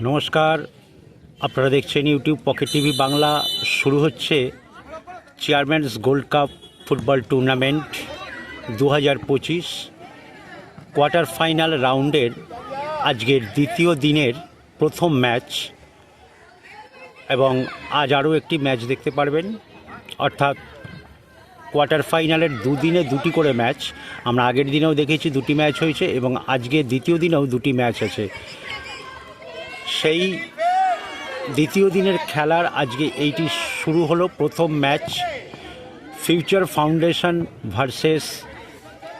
নমস্কার, আপনারা দেখছেন ইউটিউব পকেট টিভি বাংলা। শুরু হচ্ছে chairman's gold cup football tournament 2025 quarter final রাউন্ডের আজকের দ্বিতীয় দিনের প্রথম ম্যাচ, এবং আজ আরও একটি ম্যাচ দেখতে পারবেন। অর্থাৎ কোয়ার্টার ফাইনালের দুদিনে দুটি করে ম্যাচ। আমরা আগের দিনেও দেখেছি দুটি ম্যাচ হয়েছে, এবং আজকে দ্বিতীয় দিনেও দুটি ম্যাচ আছে। সেই দ্বিতীয় দিনের খেলার আজকে এইটি শুরু হলো প্রথম match, future foundation versus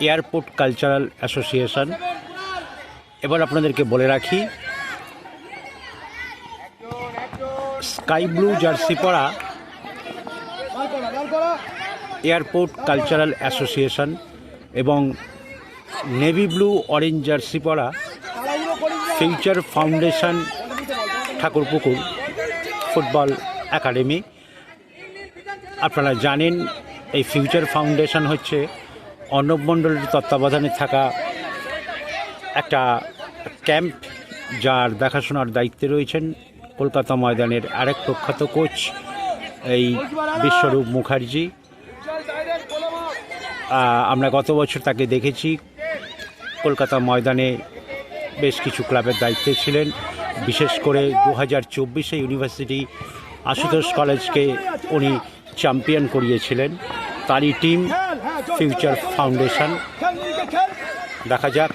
airport cultural association. এবার আপনাদেরকে বলে রাখি, স্কাই ব্লু জার্সি পরা এয়ারপোর্ট কালচারাল অ্যাসোসিয়েশন এবং নেভি ব্লু অরেঞ্জ জার্সি পরা future foundation Thakurpukur football academy. আপনারা জানেন, এই ফিউচার ফাউন্ডেশন হচ্ছে অর্ণব মণ্ডলের তত্ত্বাবধানে থাকা একটা ক্যাম্প, যার দেখাশোনার দায়িত্বে রয়েছেন কলকাতা ময়দানের আরেক প্রখ্যাত কোচ এই বিশ্বরূপ মুখার্জি। আমরা গত বছর তাকে দেখেছি কলকাতা ময়দানে বেশ কিছু ক্লাবের দায়িত্বে ছিলেন। বিশেষ করে 2024 ইউনিভার্সিটি আশুতোষ কলেজকে উনি চ্যাম্পিয়ন করিয়েছিলেন। তারই টিম ফিউচার ফাউন্ডেশন। দেখা যাক,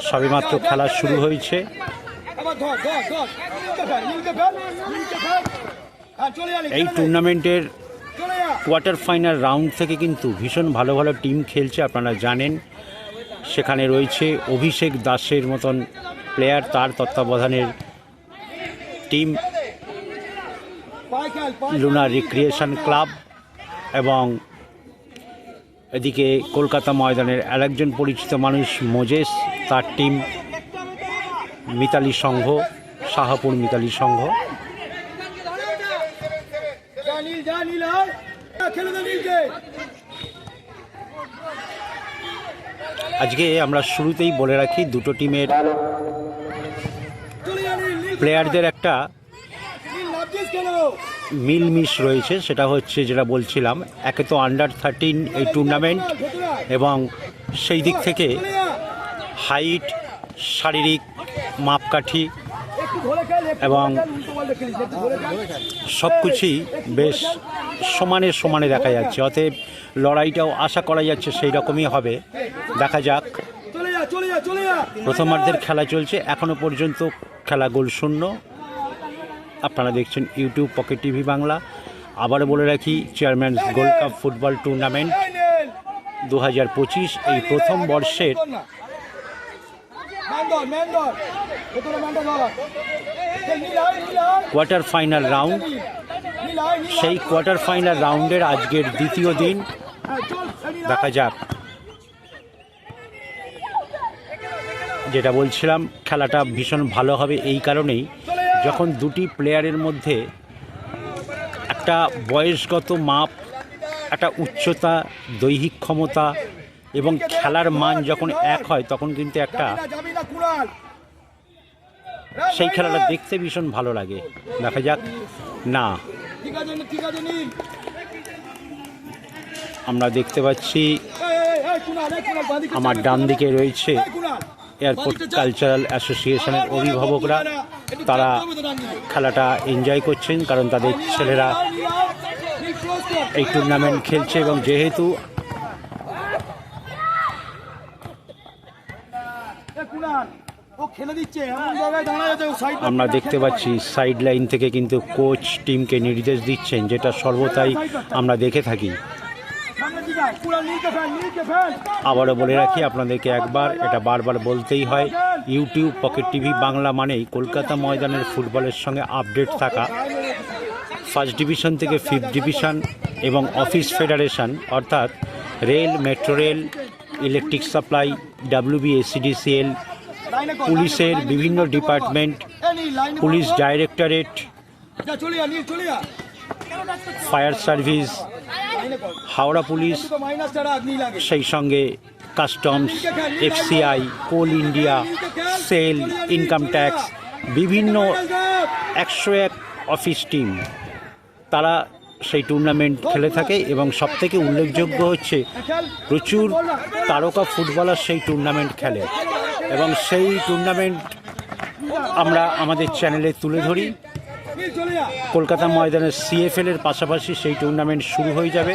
সবেমাত্র খেলা শুরু হয়েছে। এই টুর্নামেন্টের কোয়ার্টার ফাইনাল রাউন্ড থেকে কিন্তু ভীষণ ভালো ভালো টিম খেলছে, আপনারা জানেন। সেখানে রয়েছে অভিষেক দাসের মতন প্লেয়ার, তার তত্ত্বাবধানের টিম লুনা রিক্রিয়েশন ক্লাব, এবং এদিকে কলকাতা ময়দানের আরেকজন পরিচিত মানুষ মোজেস, তার টিম মিতালি সংঘ, শাহপুর মিতালি সংঘ। আজকে আমরা শুরুতেই বলে রাখি, দুটো টিমের প্লেয়ারদের একটা মিলমিশ রয়েছে। সেটা হচ্ছে, যেটা বলছিলাম, একে তো আন্ডার-13 এই টুর্নামেন্ট, এবং সেই দিক থেকে হাইট, শারীরিক মাপকাঠি এবং সব কিছুই বেশ সমানে সমানে দেখা যাচ্ছে। অতএব লড়াইটাও আশা করা যাচ্ছে সেই রকমই হবে। দেখা যাক। প্রথমার্ধের খেলা চলছে, এখনো পর্যন্ত খেলা গোলশূন্য। আপনারা দেখছেন ইউটিউব পকেট টিভি বাংলা। আবারও বলে রাখি, চেয়ারম্যানস গোল্ড কাপ ফুটবল টুর্নামেন্ট 2025 এই প্রথম বর্ষের কোয়ার্টার ফাইনাল রাউন্ড। সেই কোয়ার্টার ফাইনাল রাউন্ডের আজকের দ্বিতীয় দিন। দেখা যাক। যেটা বলছিলাম, খেলাটা ভীষণ ভালো হবে এই কারণেই, যখন দুটি প্লেয়ারের মধ্যে একটা বয়সগত মাপ, একটা উচ্চতা, দৈহিক ক্ষমতা এবং খেলার মান যখন এক হয়, তখন কিন্তু একটা সেই খেলাটা দেখতে ভীষণ ভালো লাগে। দেখা যাক। না, আমরা দেখতে পাচ্ছি আমার ডান দিকে রয়েছে এয়ারপোর্ট কালচারাল অ্যাসোসিয়েশনের অভিভাবকরা। তারা খেলাটা এনজয় করছেন, কারণ তাদের ছেলেরা এই টুর্নামেন্ট খেলছে, এবং যেহেতু আমরা দেখতে পাচ্ছি সাইড লাইন থেকে কিন্তু কোচ টিমকে নির্দেশ দিচ্ছেন, যেটা সর্বদাই আমরা দেখে থাকি। আবারও বলে রাখি আপনাদেরকে, একবার এটা বারবার বলতেই হয়, ইউটিউব পকেট টিভি বাংলা মানেই কলকাতা ময়দানের ফুটবলের সঙ্গে আপডেট থাকা। ফার্স্ট ডিভিশন থেকে 5th ডিভিশন এবং অফিস ফেডারেশন, অর্থাৎ rail, metro rail, electric supply, WBSCDCL, পুলিশের বিভিন্ন department, police directorate, fire service, Howrah police, সেই সঙ্গে কাস্টমস, FCI, কোল ইন্ডিয়া, সেল, ইনকাম ট্যাক্স, বিভিন্ন 101 অফিস টিম তারা সেই টুর্নামেন্ট খেলে থাকে এবং সবথেকে উল্লেখযোগ্য হচ্ছে প্রচুর তারকা ফুটবলার সেই টুর্নামেন্ট খেলে এবং সেই টুর্নামেন্ট আমরা আমাদের চ্যানেলে তুলে ধরি। কলকাতা ময়দানের CFL-এর পাশাপাশি সেই টুর্নামেন্ট শুরু হয়ে যাবে,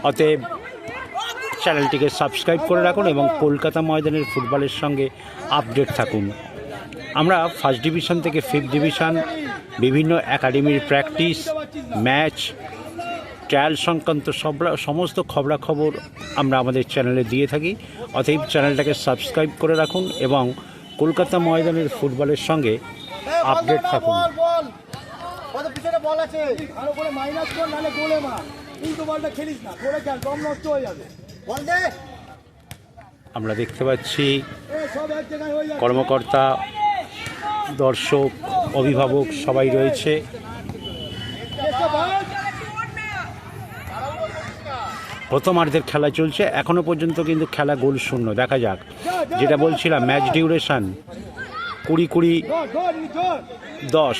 অতএব চ্যানেলটিকে সাবস্ক্রাইব করে রাখুন এবং কলকাতা ময়দানের ফুটবলের সঙ্গে আপডেট থাকুন। আমরা ফার্স্ট ডিভিশন থেকে 5th ডিভিশন, বিভিন্ন একাডেমির প্র্যাকটিস, ম্যাচ, ট্রায়াল সংক্রান্ত সমস্ত খবরাখবর আমরা আমাদের চ্যানেলে দিয়ে থাকি। অতএব চ্যানেলটাকে সাবস্ক্রাইব করে রাখুন এবং কলকাতা ময়দানের ফুটবলের সঙ্গে আপডেট থাকুন। আমরা দেখতে পাচ্ছি কর্মকর্তা, দর্শক, অভিভাবক সবাই রয়েছে। প্রথমার্ধের খেলা চলছে, এখনো পর্যন্ত কিন্তু খেলা গোল শূন্য। দেখা যাক, যেটা বলছিলাম ম্যাচ ডিউরেশন 20-10।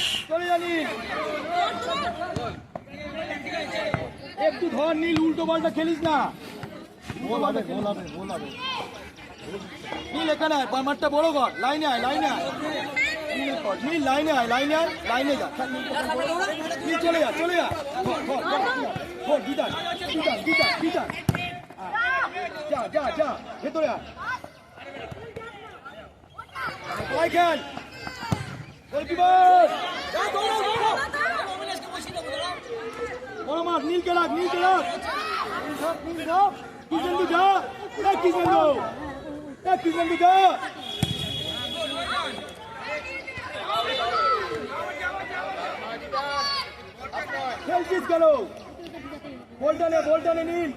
একটু ধর নীল, উল্টো বলটা খেলিস না। নীল এখানে মাঠটা বড় কর, লাইনে আয়, লাইনে আয় নীল, লাইনে আয়, লাইনে আয়, লাইনে যা, নীল চলে যা, চলে যা, যা যা যা ভেতরে আয়, খেল বড় মাঠ, নীলকে রাখ, নীলকে রাখ, কিষেন্দু যা, কিষেন্দু যা। খেলছিস কেন? বলটা নে নীল।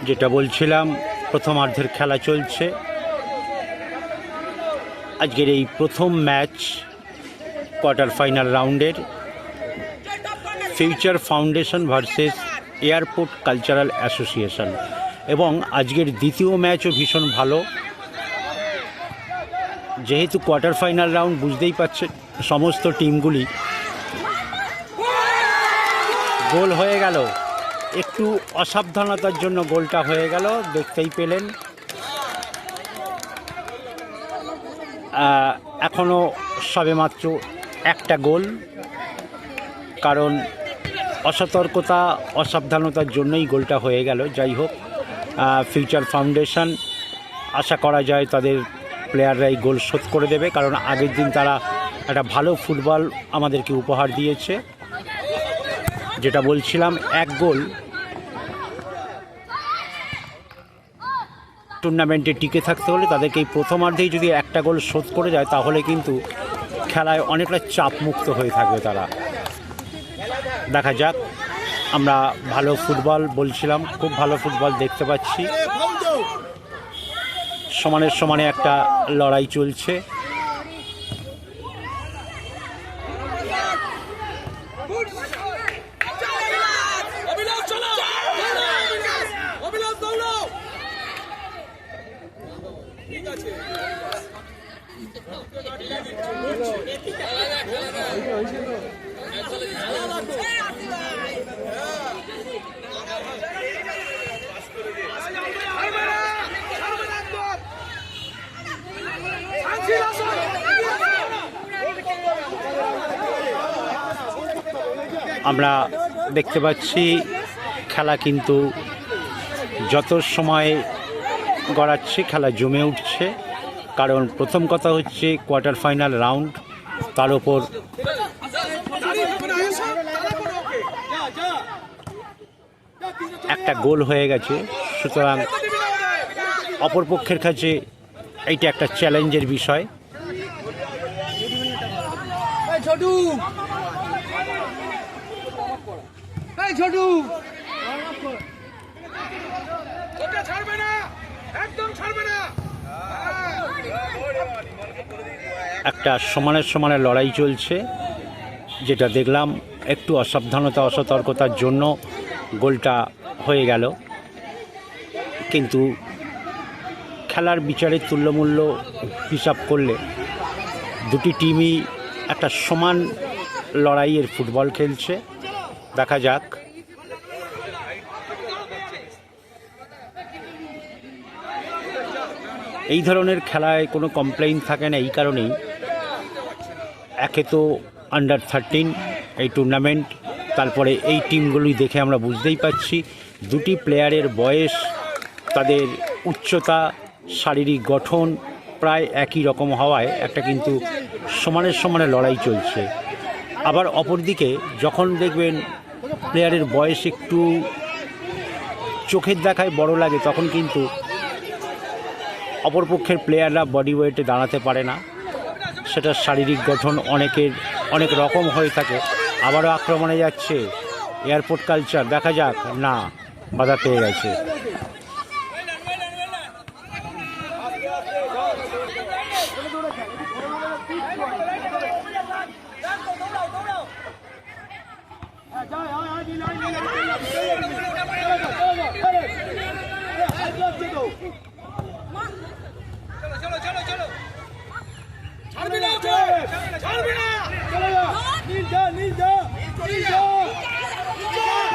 যেটা বলছিলাম প্রথমার্ধের খেলা চলছে। আজকের এই প্রথম ম্যাচ কোয়ার্টার ফাইনাল রাউন্ডের future foundation versus airport cultural association, এবং আজকের দ্বিতীয় ম্যাচও ভীষণ ভালো। যেহেতু কোয়ার্টার ফাইনাল রাউন্ড, বুঝতেই পারছেন সমস্ত টিমগুলি গোল হয়ে গেল। একটু অসাবধানতার জন্য গোলটা হয়ে গেল, দেখতেই পেলেন। এখনও সবেমাত্র একটা গোল, কারণ অসতর্কতা, অসাবধানতার জন্যই গোলটা হয়ে গেল। যাই হোক, ফিউচার ফাউন্ডেশন আশা করা যায় তাদের প্লেয়াররাই গোল শোধ করে দেবে, কারণ আগের দিন তারা একটা ভালো ফুটবল আমাদেরকে উপহার দিয়েছে। যেটা বলছিলাম, এক গোল টুর্নামেন্টে টিকে থাকতে হলে তাদেরকে এই প্রথমার্ধেই যদি একটা গোল শোধ করে যায়, তাহলে কিন্তু খেলায় অনেকটা চাপ মুক্ত হয়ে থাকবে তারা। দেখা যাক, আমরা ভালো ফুটবল বলছিলাম, খুব ভালো ফুটবল দেখতে পাচ্ছি। সমানের সমানে একটা লড়াই চলছে। আমরা দেখতে পাচ্ছি খেলা কিন্তু যত সময় গড়াচ্ছে খেলা জমে উঠছে, কারণ প্রথম কথা হচ্ছে কোয়ার্টার ফাইনাল রাউন্ড, তার ওপর একটা গোল হয়ে গেছে। সুতরাং অপরপক্ষের কাছে এইটা একটা চ্যালেঞ্জের বিষয়। একটা সমানের সমানে লড়াই চলছে, যেটা দেখলাম একটু অসাবধানতা, অসতর্কতার জন্য গোলটা হয়ে গেল। কিন্তু খেলার বিচারের তুল্যমূল্য হিসাব করলে দুটি টিমই একটা সমান লড়াইয়ের ফুটবল খেলছে। দেখা যাক। এই ধরনের খেলায় কোনো কমপ্লেইন থাকে না, এই কারণেই একে তো আন্ডার 13 এই টুর্নামেন্ট, তারপরে এই টিমগুলি দেখে আমরা বুঝতেই পারছি দুটি প্লেয়ারের বয়স, তাদের উচ্চতা, শারীরিক গঠন প্রায় একই রকম হওয়ায় একটা কিন্তু সমানের সমানে লড়াই চলছে। আবার অপরদিকে যখন দেখবেন প্লেয়ারের বয়স একটু চোখের দেখায় বড় লাগে, তখন কিন্তু অপরপক্ষের প্লেয়াররা বডি ওয়েটে দাঁড়াতে পারে না, সেটা শারীরিক গঠন অনেক রকম হয়ে থাকে। আবারও আক্রমণে যাচ্ছে এয়ারপোর্ট কালচার, দেখা যাক। না, বাধা পেয়ে গেছে।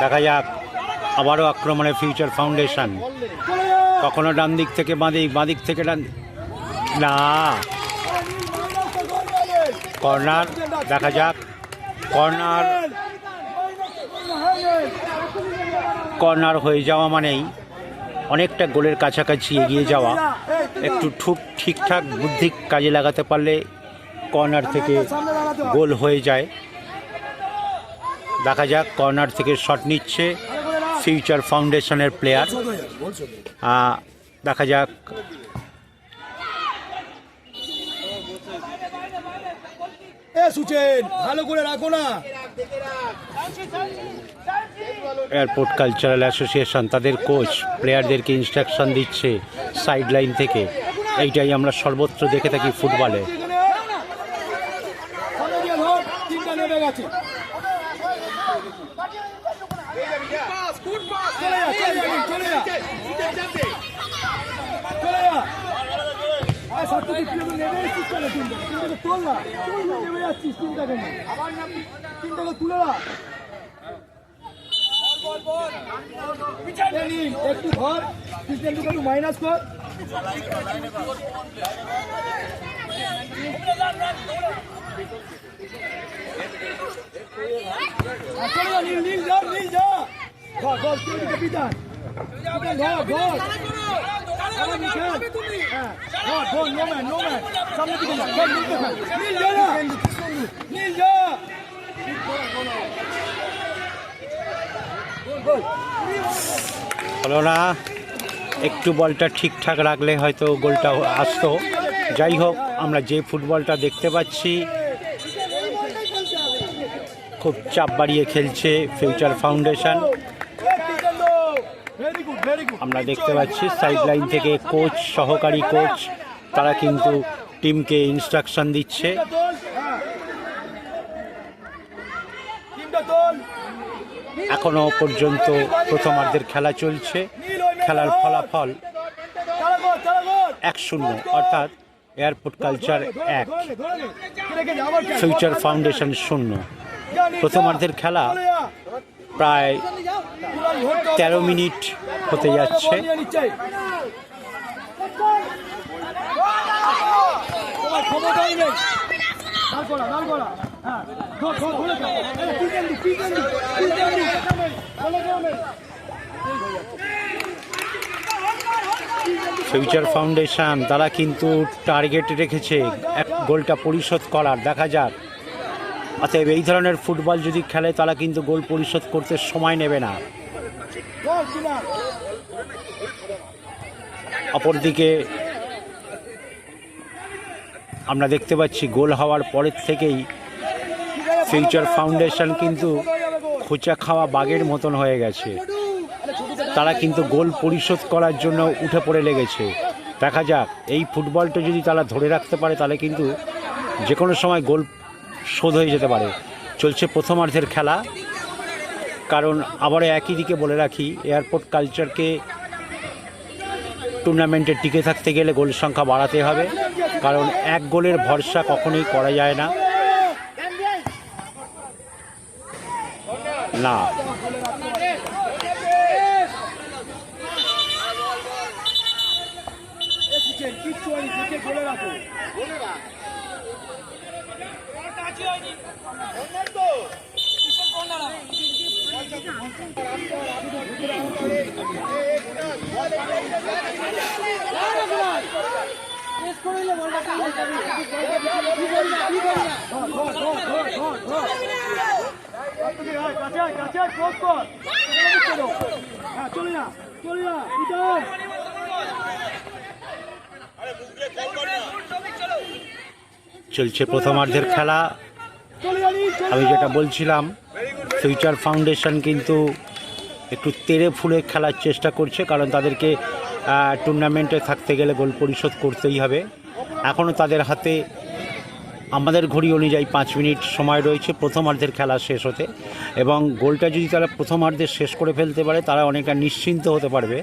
দেখা যাক, আবারও আক্রমণে ফিউচার ফাউন্ডেশন, কখনো ডান দিক থেকে বাঁ দিক থেকে ডান, না, কর্নার। দেখা যাক, কর্নার হয়ে যাওয়া মানেই অনেকটা গোলের কাছাকাছি এগিয়ে যাওয়া। একটু ঠিকঠাক বুদ্ধি কাজে লাগাতে পারলে কর্নার থেকে গোল হয়ে যায়। দেখা যাক, কর্নার থেকে শট নিচ্ছে ফিউচার ফাউন্ডেশনের প্লেয়ার। দেখা যাক, ভালো করে রাখো না। এয়ারপোর্ট কালচারাল অ্যাসোসিয়েশন তাদের কোচ প্লেয়ারদেরকে ইনস্ট্রাকশন দিচ্ছে সাইড লাইন থেকে। এইটাই আমরা সর্বত্র দেখে থাকি ফুটবলে। একটু ধর, একটু মাইনাস কর। নীল যা, নীল যা, ধর ধর, বিধান ধর ধর, সামনের দিকে নীল যা, নীল যা। হলো না, একটু বলটা ঠিকঠাক রাখলে হয়তো গোলটা আসতো। যাই হোক, আমরা যে ফুটবলটা দেখতে পাচ্ছি, খুব চাপ বাড়িয়ে খেলছে ফিউচার ফাউন্ডেশন। আমরা দেখতে পাচ্ছি সাইড লাইন থেকে কোচ, সহকারী কোচ, তারা কিন্তু টিমকে ইনস্ট্রাকশন দিচ্ছে। এখনো পর্যন্ত প্রথমার্ধের খেলা চলছে। খেলার ফলাফল 1-0, অর্থাৎ এয়ারপোর্ট কালচার 1, ফিউচার ফাউন্ডেশন 0। প্রথমার্ধের খেলা প্রায় 13 মিনিট হতে যাচ্ছে। ফিউচার ফাউন্ডেশন তারা কিন্তু টার্গেট রেখেছে গোলটা পরিশোধ করার। দেখা যাক, অতএব এই ধরনের ফুটবল যদি খেলে তারা কিন্তু গোল পরিশোধ করতে সময় নেবে না। অপরদিকে আমরা দেখতে পাচ্ছি গোল হওয়ার পরের থেকেই ফিউচার ফাউন্ডেশন কিন্তু খোঁচা খাওয়া বাঘের মতন হয়ে গেছে। তারা কিন্তু গোল পরিশোধ করার জন্য উঠে পড়ে লেগেছে। দেখা যাক, এই ফুটবলটা যদি তারা ধরে রাখতে পারে তাহলে কিন্তু যে কোনো সময় গোল শোধ হয়ে যেতে পারে। চলছে প্রথমার্ধের খেলা। কারণ আবারও একই দিকে বলে রাখি, এয়ারপোর্ট কালচারকে টুর্নামেন্টে টিকে থাকতে গেলে গোল সংখ্যা বাড়াতে হবে। কারণ এক গোলের ভরসা কখনোই করা যায় না। না, কিচ্ছু হয়নি, বলে রাখো। চলছে প্রথমার্ধের খেলা। আমি যেটা বলছিলাম, ফিউচার ফাউন্ডেশন কিন্তু একটু তেড়ে ফুলে খেলার চেষ্টা করছে, কারণ তাদেরকে টুর্নামেন্টে থাকতে গেলে গোল পরিশোধ করতেই হবে। এখনও তাদের হাতে আমাদের ঘড়ি অনুযায়ী 5 মিনিট সময় রয়েছে প্রথমার্ধের খেলা শেষ হতে, এবং গোলটা যদি তারা প্রথমার্ধে শেষ করে ফেলতে পারে তারা অনেকটা নিশ্চিন্ত হতে পারবে।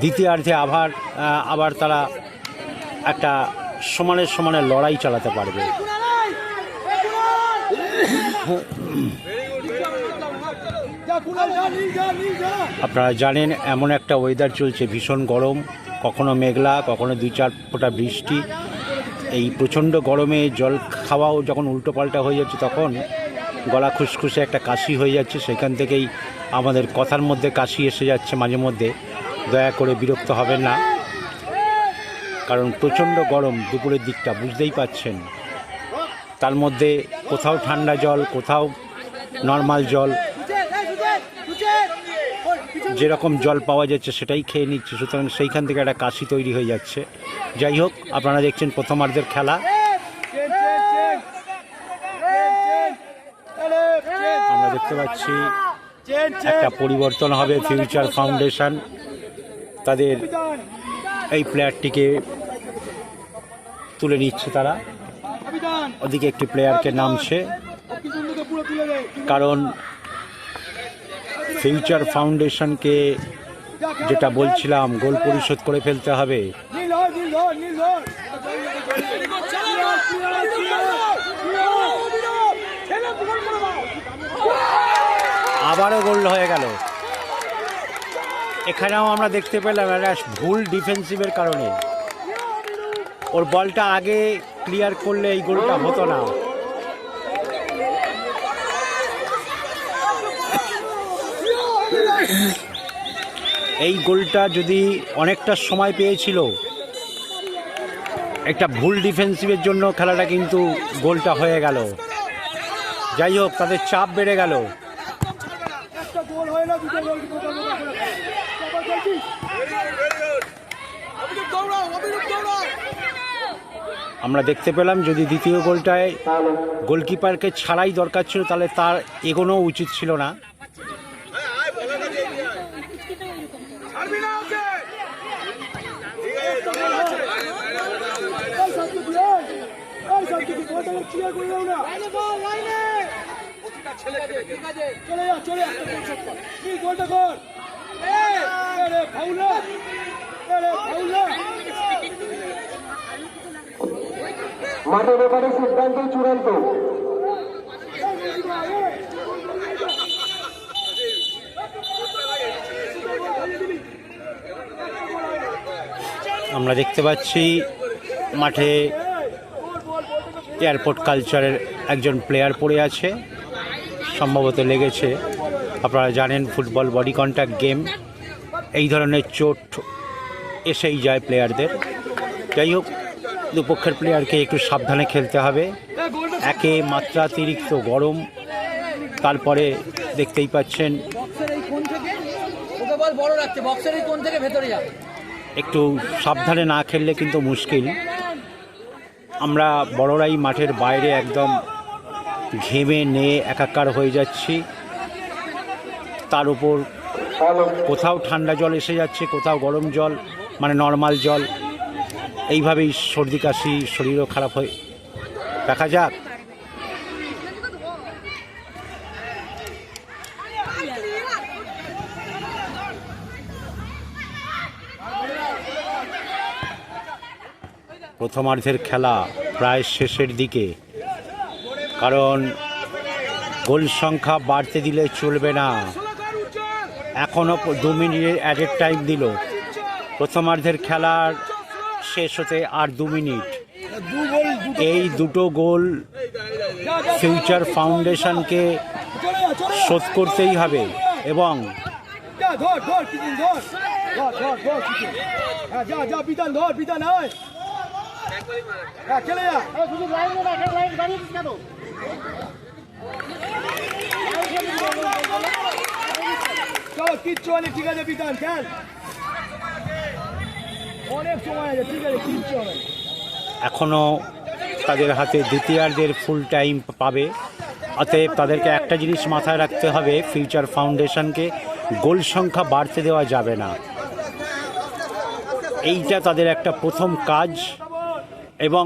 দ্বিতীয়ার্ধে আবার তারা একটা সমানে লড়াই চালাতে পারবে। আপনারা জানেন এমন একটা ওয়েদার চলছে, ভীষণ গরম, কখনো মেঘলা, কখনো 2-4 ফোঁটা বৃষ্টি। এই প্রচণ্ড গরমে জল খাওয়াও যখন উল্টোপাল্টা হয়ে যাচ্ছে, তখন গলা খুসখুসে একটা কাশি হয়ে যাচ্ছে। সেখান থেকেই আমাদের কথার মধ্যে কাশি এসে যাচ্ছে মাঝে মধ্যে। দয়া করে বিরক্ত হবেন না, কারণ প্রচণ্ড গরম দুপুরের দিকটা, বুঝতেই পাচ্ছেন। তার মধ্যে কোথাও ঠান্ডা জল, কোথাও নর্মাল জল, যেরকম জল পাওয়া যাচ্ছে সেটাই খেয়ে নিচ্ছে, সুতরাং সেইখান থেকে একটা কাশি তৈরি হয়ে যাচ্ছে। যাই হোক, আপনারা দেখছেন প্রথমার্ধের খেলা। আমরা দেখতে পাচ্ছি একটা পরিবর্তন হবে। ফিউচার ফাউন্ডেশন তাদের এই প্লেয়ারটিকে তুলে নিচ্ছে, তারা ওদিকে একটি প্লেয়ারকে নামছে, কারণ ফিউচার ফাউন্ডেশনকে যেটা বলছিলাম গোল পরিশোধ করে ফেলতে হবে। আবারও গোল হয়ে গেল। এখানেও আমরা দেখতে পেলাম একটা ভুল ডিফেন্সিভের কারণে। ওর বলটা আগে ক্লিয়ার করলে এই গোলটা হতো না। এই গোলটা যদি অনেকটা সময় পেয়েছিল, একটা ভুল ডিফেন্সিভের জন্য খেলাটা কিন্তু গোলটা হয়ে গেল। যাই হোক, তাদের চাপ বেড়ে গেল। আমরা দেখতে পেলাম যদি দ্বিতীয় গোলটায় গোলকিপারকে ছাড়াই দরকার ছিল, তাহলে তার এগোনো উচিত ছিল না। মাঠের ব্যাপারে সিদ্ধান্ত চূড়ান্ত। আমরা দেখতে পাচ্ছি মাঠে এয়ারপোর্ট কালচারের একজন প্লেয়ার পড়ে আছে, সম্ভবত লেগেছে। আপনারা জানেন ফুটবল বডি কন্ট্যাক্ট গেম, এই ধরনের চোট এসেই যায় প্লেয়ারদের। যাই হোক, দুপক্ষের প্লেয়ারকে একটু সাবধানে খেলতে হবে। একে মাত্রাতিরিক্ত গরম, তারপরে দেখতেই পাচ্ছেন একটু সাবধানে না খেললে কিন্তু মুশকিল। আমরা বড়রাই মাঠের বাইরে একদম ঘেমে নিয়ে একাকার হয়ে যাচ্ছি, তার উপর কোথাও ঠান্ডা জল এসে যাচ্ছে, কোথাও গরম জল, মানে নর্মাল জল। এইভাবেই সর্দি কাশি, শরীরও খারাপ হয়। দেখা যাক। প্রথমার্ধের খেলা প্রায় শেষের দিকে, কারণ গোল সংখ্যা বাড়তে দিলে চলবে না। এখনও 2 মিনিটের অ্যাডেড টাইম দিল। প্রথমার্ধের খেলার শেষ হতে আর 2 মিনিট। এই দুটো গোল ফিউচার ফাউন্ডেশনকে শোধ করতেই হবে এবং কিচ্ছু হয়নি, ঠিক আছে বিধান খেল, অনেক সময় আছে, ঠিক আছে কিচ্ছু হবে। এখনও তাদের হাতে দ্বিতীয়ার্ধের ফুল টাইম পাবে। অতএব তাদেরকে একটা জিনিস মাথায় রাখতে হবে, ফিউচার ফাউন্ডেশনকে গোল সংখ্যা বাড়তে দেওয়া যাবে না। এইটা তাদের একটা প্রথম কাজ। এবং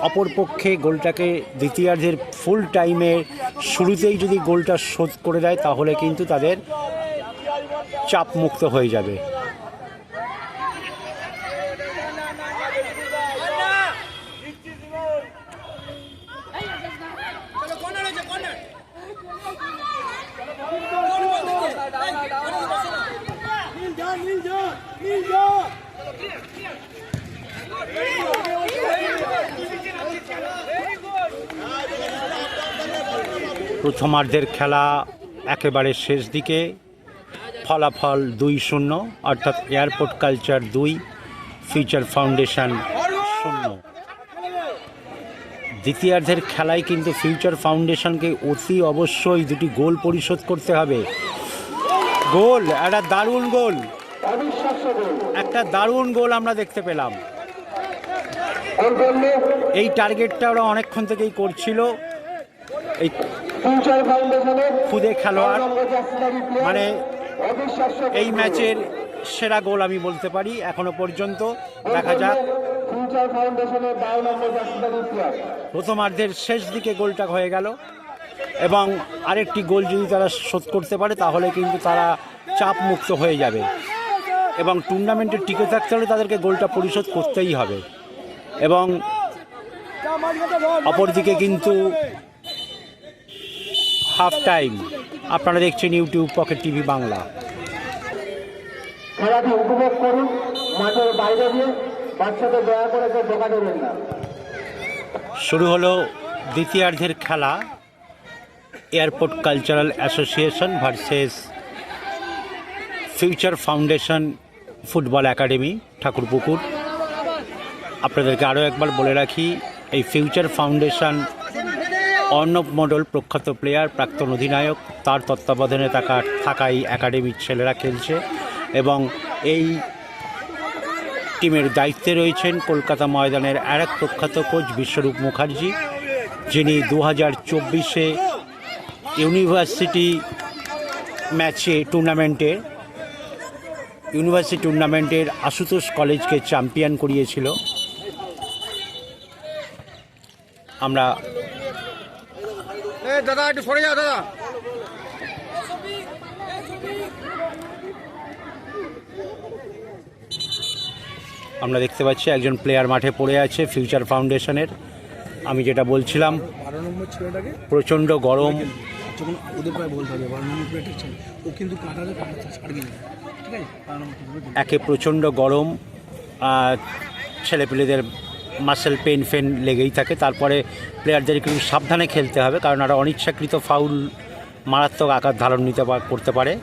অপরপক্ষে গোলটাকে দ্বিতীয়ার্ধের ফুল টাইমের শুরুতেই যদি গোলটা শোধ করে দেয় তাহলে কিন্তু তাদের চাপ মুক্ত হয়ে যাবে। প্রথমার্ধের খেলা একেবারে শেষ দিকে, ফলাফল 2-0, অর্থাৎ এয়ারপোর্ট কালচার 2, ফিউচার ফাউন্ডেশন 0। দ্বিতীয়ার্ধের খেলায় কিন্তু ফিউচার ফাউন্ডেশনকে অতি অবশ্যই 2টি গোল পরিশোধ করতে হবে। গোল, একটা দারুণ গোল, একটা দারুণ গোল আমরা দেখতে পেলাম। এই টার্গেটটা ওরা অনেকক্ষণ থেকেই করছিল। এই খুদে খেলোয়াড়, মানে এই ম্যাচের সেরা গোল আমি বলতে পারি এখনো পর্যন্ত। দেখা যাক, প্রথমার্ধের শেষ দিকে গোলটা হয়ে গেল এবং আরেকটি গোল যদি তারা শোধ করতে পারে তাহলে কিন্তু তারা চাপ মুক্ত হয়ে যাবে এবং টুর্নামেন্টে টিকে থাকতে হলে তাদেরকে গোলটা পরিশোধ করতেই হবে। এবং অপরদিকে কিন্তু হাফ টাইম আপনারা দেখছেন ইউটিউব পকেট টিভি বাংলা। খেলাটি উপভোগ করুন, মাঠের বাইরে দিয়ে বাচ্চাদের দয়া করে কেউ ঢোকা দেবেন না। শুরু হলো দ্বিতীয়ার্ধের খেলা, airport cultural association versus future foundation football academy Thakurpukur. আপনাদেরকে আরও একবার বলে রাখি, এই ফিউচার ফাউন্ডেশন অর্ণব মণ্ডল প্রখ্যাত প্লেয়ার, প্রাক্তন অধিনায়ক, তার তত্ত্বাবধানে থাকা এই একাডেমির ছেলেরা খেলছে এবং এই টিমের দায়িত্বে রয়েছেন কলকাতা ময়দানের আরেক প্রখ্যাত কোচ বিশ্বরূপ মুখার্জি, যিনি 2024 ইউনিভার্সিটি টুর্নামেন্টের আশুতোষ কলেজকে চ্যাম্পিয়ন করিয়েছিল। আমরা দাদা একটু সরে যাও দাদা। আমরা দেখতে পাচ্ছি একজন প্লেয়ার মাঠে পড়ে আছে ফিউচার ফাউন্ডেশনের। আমি যেটা বলছিলাম, 12 নম্বর ছেলেটাকে প্রচণ্ড গরম, যখন ওদের প্রায় বলতে হবে 12 নম্বর প্লেয়ারটা ছেলে, ও কিন্তু কাটাতে ছাড়বি না, ঠিক আছে? 12 নম্বর একে প্রচণ্ড গরম, ছেলেপেলেদের মাসেল পেন লেগেই থাকে। তারপরে প্লেয়ারদের একটু সাবধানে খেলতে হবে, কারণ ওরা অনিচ্ছাকৃত ফাউল মারাত্মক আকার ধারণ করতে পারে।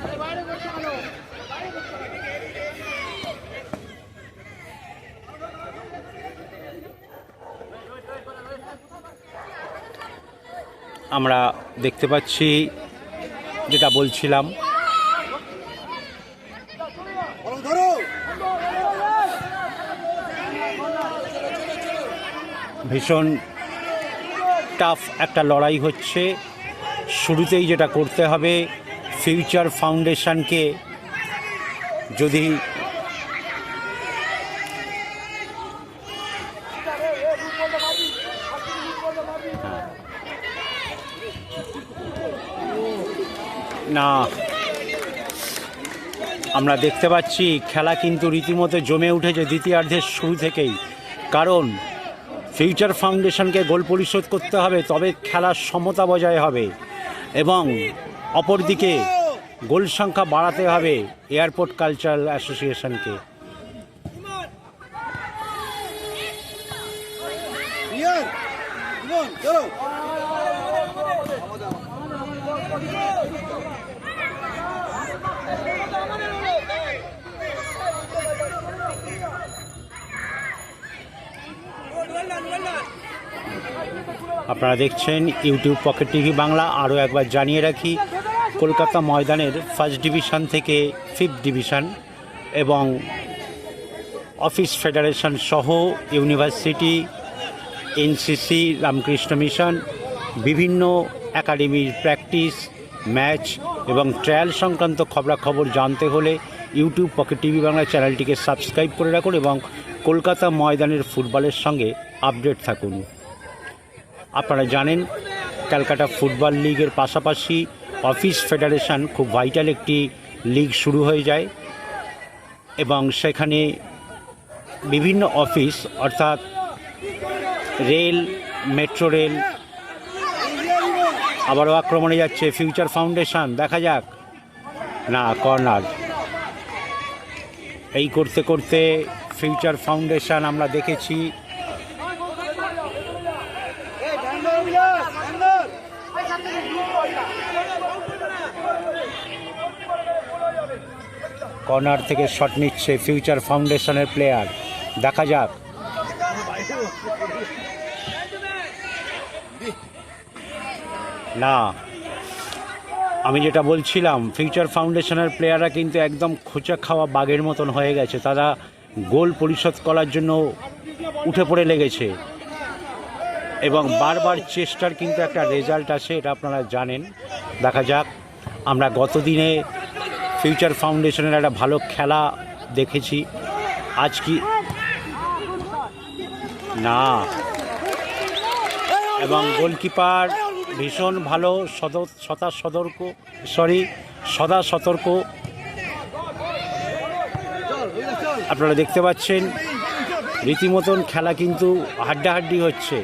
আমরা দেখতে পাচ্ছি, যেটা বলছিলাম, ভীষণ টাফ একটা লড়াই হচ্ছে। শুরুতেই যেটা করতে হবে, ফিউচার ফাউন্ডেশনকে যদি না, আমরা দেখতে পাচ্ছি খেলা কিন্তু রীতিমতো জমে উঠেছে দ্বিতীয়ার্ধের শুরু থেকেই, কারণ ফিউচার ফাউন্ডেশনকে গোল পরিশোধ করতে হবে, তবে খেলার সমতা বজায় হবে এবং অপরদিকে গোল সংখ্যা বাড়াতে হবে এয়ারপোর্ট কালচারাল অ্যাসোসিয়েশনকে। চলো আপনারা দেখছেন ইউটিউব পকেট টিভি বাংলা। আরও একবার জানিয়ে রাখি, কলকাতা ময়দানের ফার্স্ট ডিভিশন থেকে ফিফথ ডিভিশন এবং অফিস ফেডারেশন সহ ইউনিভার্সিটি, এনসিসি, রামকৃষ্ণ মিশন, বিভিন্ন একাডেমির প্র্যাকটিস, ম্যাচ এবং ট্রায়াল সংক্রান্ত খবরাখবর জানতে হলে ইউটিউব পকেট টিভি বাংলা চ্যানেলটিকে সাবস্ক্রাইব করে রাখুন এবং কলকাতা ময়দানের ফুটবলের সঙ্গে আপডেট থাকুন। আপনারা জানেন ক্যালকাটা ফুটবল লিগের পাশাপাশি অফিস ফেডারেশন খুব ভাইটাল একটি লিগ শুরু হয়ে যায় এবং সেখানে বিভিন্ন অফিস অর্থাৎ রেল, মেট্রো রেল, আবারও আক্রমণে যাচ্ছে ফিউচার ফাউন্ডেশন। দেখা যাক, না কর্নার। এই করতে করতে ফিউচার ফাউন্ডেশন আমরা দেখেছি কর্নার থেকে শট নিচ্ছে ফিউচার ফাউন্ডেশনের প্লেয়ার। দেখা যাক, না আমি যেটা বলছিলাম, ফিউচার ফাউন্ডেশনের প্লেয়াররা কিন্তু একদম খোঁচা খাওয়া বাঘের মতন হয়ে গেছে। তারা গোল পরিশোধ করার জন্য উঠে পড়ে লেগেছে এবং বারবার চেষ্টার কিন্তু একটা রেজাল্ট আসে, এটা আপনারা জানেন। দেখা যাক, আমরা গতদিনে ফিউচার ফাউন্ডেশনের একটা ভালো খেলা দেখেছি। আজ কি না, এবং গোলকিপার ভীষণ ভালো, সদা সতর্ক। আপনারা দেখতে পাচ্ছেন রীতিমতন খেলা কিন্তু হাড্ডাহাড্ডি হচ্ছে।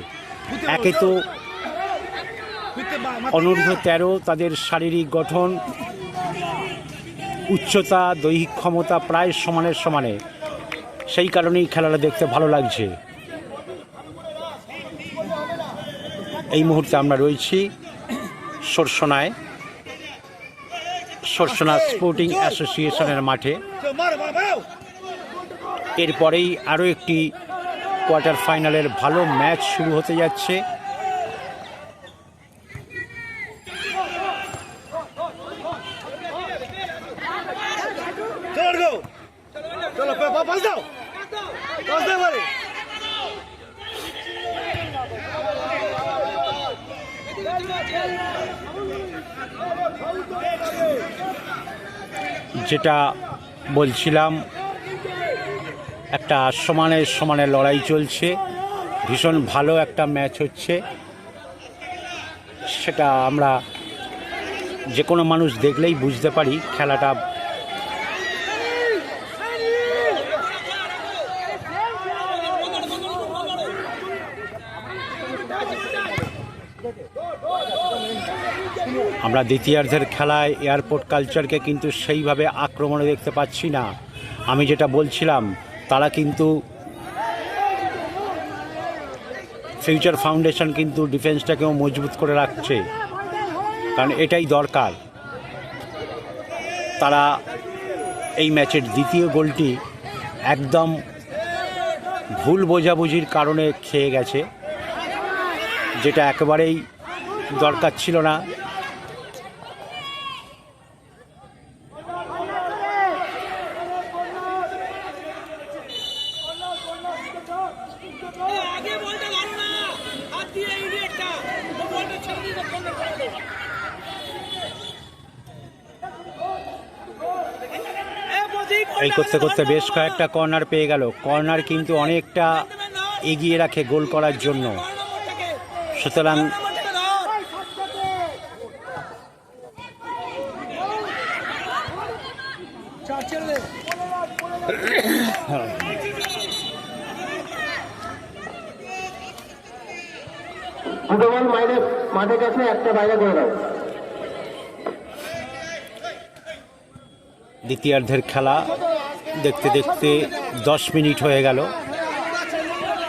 একে তো অনূর্ধ্ব 13 তাদের শারীরিক গঠন, উচ্চতা, দৈহিক ক্ষমতা প্রায় সমানে, সেই কারণেই খেলাটা দেখতে ভালো লাগছে। এই মুহূর্তে আমরা রয়েছি সরসনা স্পোর্টিং অ্যাসোসিয়েশনের মাঠে। এরপরেই আরও একটি কোয়ার্টার ফাইনালের ভালো ম্যাচ শুরু হতে যাচ্ছে। যেটা বলছিলাম, একটা সমানে লড়াই চলছে, ভীষণ ভালো একটা ম্যাচ হচ্ছে। সেটা আমরা যে কোনো মানুষ দেখলেই বুঝতে পারি খেলাটা আমরা দ্বিতীয়ার্ধের খেলায় এয়ারপোর্ট কালচারকে কিন্তু সেইভাবে আক্রমণে দেখতে পাচ্ছি না। আমি যেটা বলছিলাম, তারা কিন্তু ফিউচার ফাউন্ডেশন কিন্তু ডিফেন্সটাকেও মজবুত করে রাখছে, কারণ এটাই দরকার। তারা এই ম্যাচের দ্বিতীয় গোলটি একদম ভুল বোঝাবুঝির কারণে খেয়ে গেছে, যেটা একেবারেই দরকার ছিল না। এই করতে করতে বেশ কয়েকটা কর্নার পেয়ে গেল। কর্নার কিন্তু অনেকটা এগিয়ে রাখে গোল করার জন্য, সুতরাং দুটো বল মাঠে গেছে, একটা বাইরে করে দাও। দ্বিতীয়ার্ধের খেলা দেখতে দেখতে 10 মিনিট হয়ে গেল।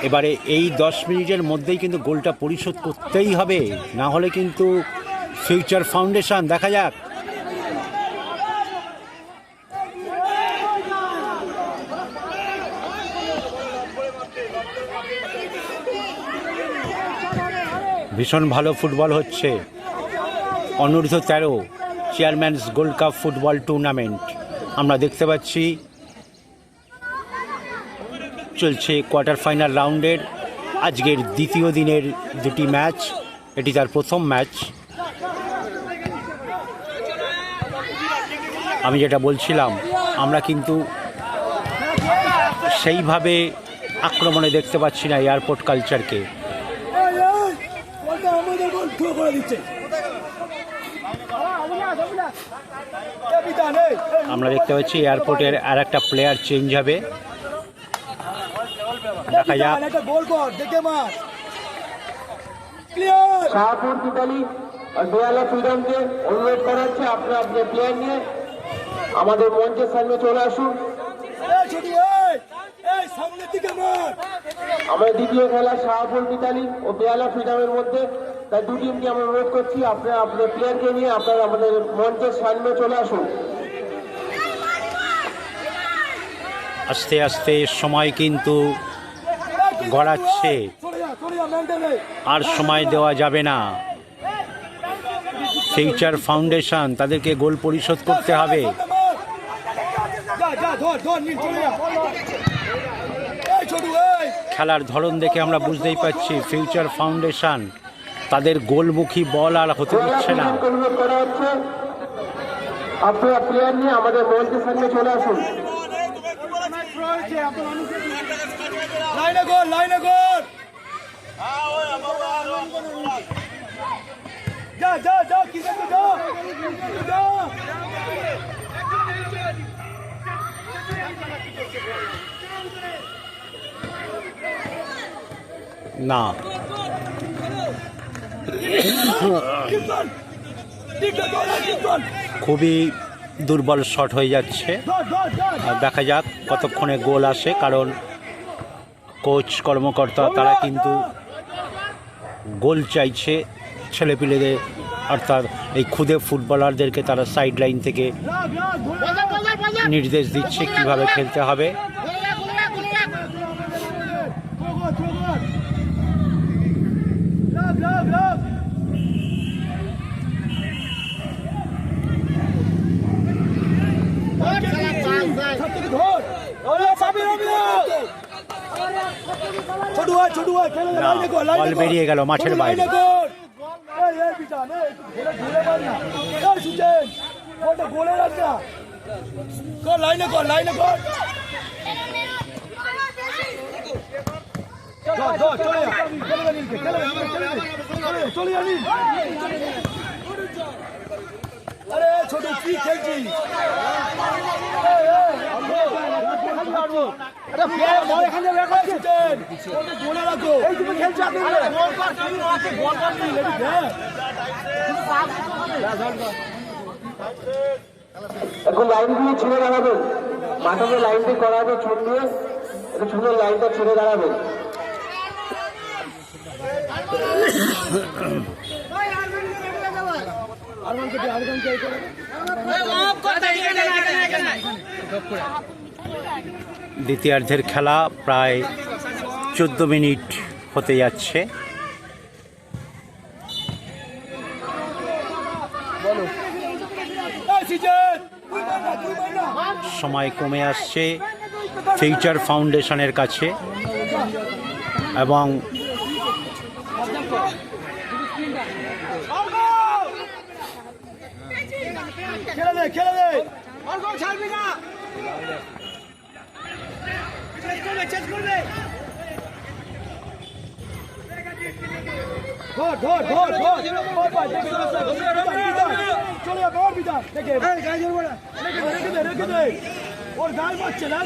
এবারে এই 10 মিনিটের মধ্যেই কিন্তু গোলটা পরিশোধ করতেই হবে, না হলে কিন্তু ফিউচার ফাউন্ডেশন, দেখা যাক। ভীষণ ভালো ফুটবল হচ্ছে। অনূর্ধ্ব-13 চেয়ারম্যানস গোল্ড কাপ ফুটবল টুর্নামেন্ট আমরা দেখতে পাচ্ছি চলছে কোয়ার্টার ফাইনাল রাউন্ডের আজকের দ্বিতীয় দিনের দুটি ম্যাচ। এটি তার প্রথম ম্যাচ। আমি যেটা বলছিলাম, আমরা কিন্তু সেইভাবে আক্রমণে দেখতে পাচ্ছি না এয়ারপোর্ট কালচারকে। আমরা দেখতে পাচ্ছি এয়ারপোর্টের আর একটা প্লেয়ার চেঞ্জ হবে, দেখা যাক। শাহপুর পিতালি আর বেহালা ফ্রিডমকে অনুরোধ করা হচ্ছে আপনার আপনার প্লেয়ার নিয়ে আমাদের মঞ্চের সামনে চলে আসুন। আমাদের দ্বিতীয় খেলা শাহপুর পিতালি ও বেহালা ফ্রিডমের মধ্যে, তাই দু টিমকে আমরা অনুরোধ করছি আপনারা আপনাদের প্লেয়ারকে নিয়ে আপনারা আমাদের মঞ্চের সামনে চলে আসুন। আস্তে আস্তে সময় কিন্তু গড়াচ্ছে, আর সময় দেওয়া যাবে না। ফিউচার ফাউন্ডেশন, তাদেরকে গোল পরিশোধ করতে হবে। খেলার ধরন দেখে আমরা বুঝতেই পারছি ফিউচার ফাউন্ডেশন তাদের গোলমুখী বল আর হতে দিচ্ছে না। অনুরোধ করা হচ্ছে আপনারা প্লেয়ার নিয়ে আমাদের মঞ্চের সামনে চলে আসুন। লাইনে গোল, লাইনে গোল। যা যা যা, কি দেখো, যা যা। না, খুবই দুর্বল শট হয়ে যাচ্ছে। দেখা যাক কতক্ষণে গোল আসে, কারণ কোচ কর্মকর্তা তারা কিন্তু গোল চাইছে ছেলেপিলেদের, অর্থাৎ এই খুদে ফুটবলারদেরকে তারা সাইড লাইন থেকে নির্দেশ দিচ্ছে কিভাবে খেলতে হবে। বল বেরিয়ে গেল মাঠের বাইরে। আরে ছোট কি খেলছিস? এখন লাইন দিয়ে ছেড়ে দাঁড়াবেন, মাঠে লাইনটি করা হবে ছোট দিয়ে, একটু সুন্দর লাইনটা ছেড়ে দাঁড়াবেন। দ্বিতীয়ার্ধের খেলা প্রায় 14 মিনিট হতে যাচ্ছে। সময় কমে আসছে ফিউচার ফাউন্ডেশনের কাছে, এবং ওর গায়ে মারছে না।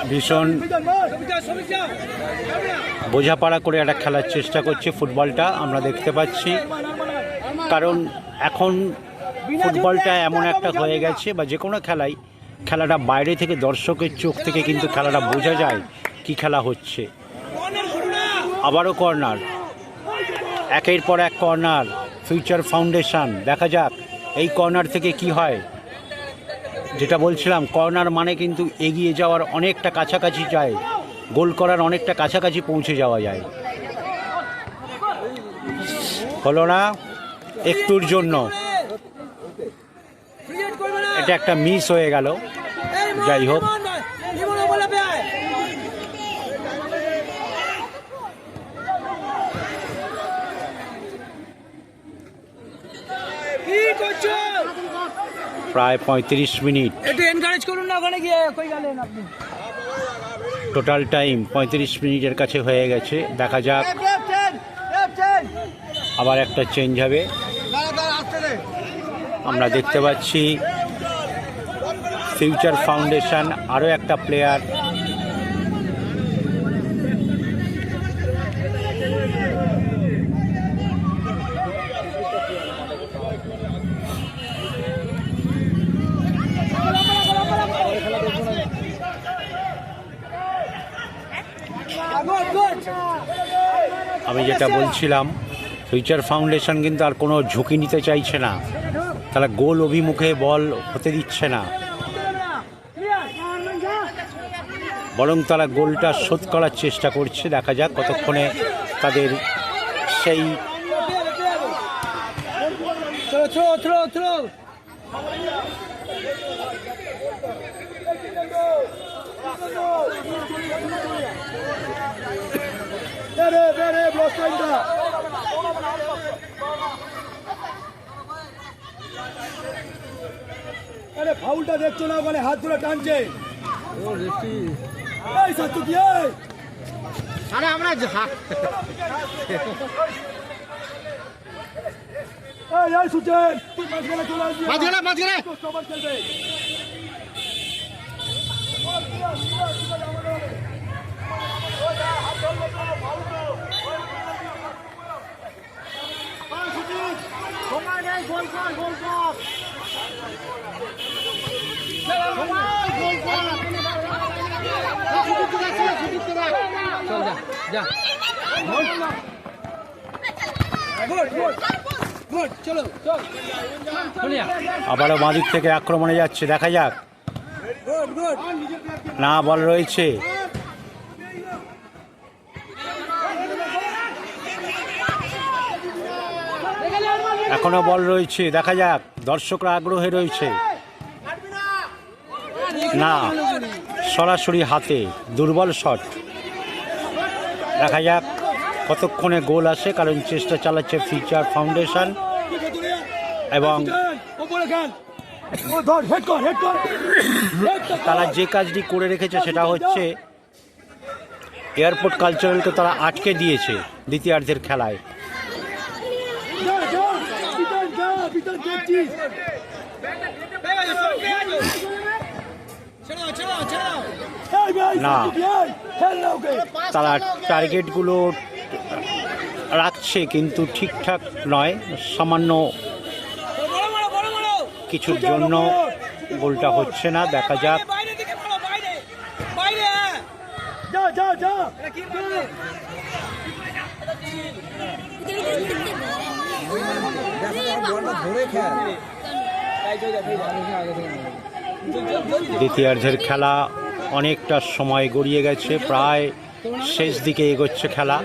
ভীষণ বোঝাপড়া করে একটা খেলার চেষ্টা করছে ফুটবলটা আমরা দেখতে পাচ্ছি, কারণ এখন ফুটবলটা এমন একটা হয়ে গেছে বা যে কোনো খেলাটা বাইরে থেকে দর্শকের চোখ থেকে কিন্তু খেলাটা বোঝা যায় কি খেলা হচ্ছে। আবারও কর্নার, একের পর এক কর্নার, ফিউচার ফাউন্ডেশন, দেখা যাক এই কর্নার থেকে কি হয়। যেটা বলছিলাম, কর্নার মানে কিন্তু এগিয়ে যাওয়ার অনেকটা কাছাকাছি যায়, গোল করার অনেকটা কাছাকাছি পৌঁছে যাওয়া যায়। হলো না, একটুর জন্য এটা একটা মিস হয়ে গেল। যাই হোক, প্রায় 35 মিনিট, টোটাল টাইম 35 মিনিটের কাছে হয়ে গেছে। দেখা যাক, আবার একটা চেঞ্জ হবে। আমরা দেখতে পাচ্ছি ফিউচার ফাউন্ডেশন আরও একটা প্লেয়ার আমি যেটা বলছিলাম, ফিউচার ফাউন্ডেশন কিন্তু আর কোনো ঝুঁকি নিতে চাইছে না, তারা গোল অভিমুখে বল হতে দিচ্ছে না, বরং তারা গোলটা শোধ করার চেষ্টা করছে। দেখা যাক কতক্ষণে তাদের সেই আরে ফাউলটা দেখছো না, মানে হাত ধরে টানছে। আরে আমরা মাঝখানে আবারও বাঁদিক থেকে আক্রমণে যাচ্ছে। দেখা যাক, না বল রয়েছে, এখনো বল রয়েছে। দেখা যাক, দর্শকরা আগ্রহে রয়েছে। না, সরাসরি হাতে, দুর্বল শট। দেখা যাক কতক্ষণে গোল আসে, কারণ চেষ্টা চালাচ্ছে ফিউচার ফাউন্ডেশন এবং তারা যে কাজটি করে রেখেছে সেটা হচ্ছে এয়ারপোর্ট কালচারালকে তারা আটকে দিয়েছে দ্বিতীয়ার্ধের খেলায়। না, তারা টার্গেটগুলো রাখছে কিন্তু ঠিকঠাক নয়, সামান্য কিছুর জন্য গোলটা হচ্ছে না। দেখা যাক, দ্বিতীয়ার্ধের খেলা অনেকটা সময় গড়িয়ে গেছে, প্রায় শেষ দিকে এগোচ্ছে খেলা।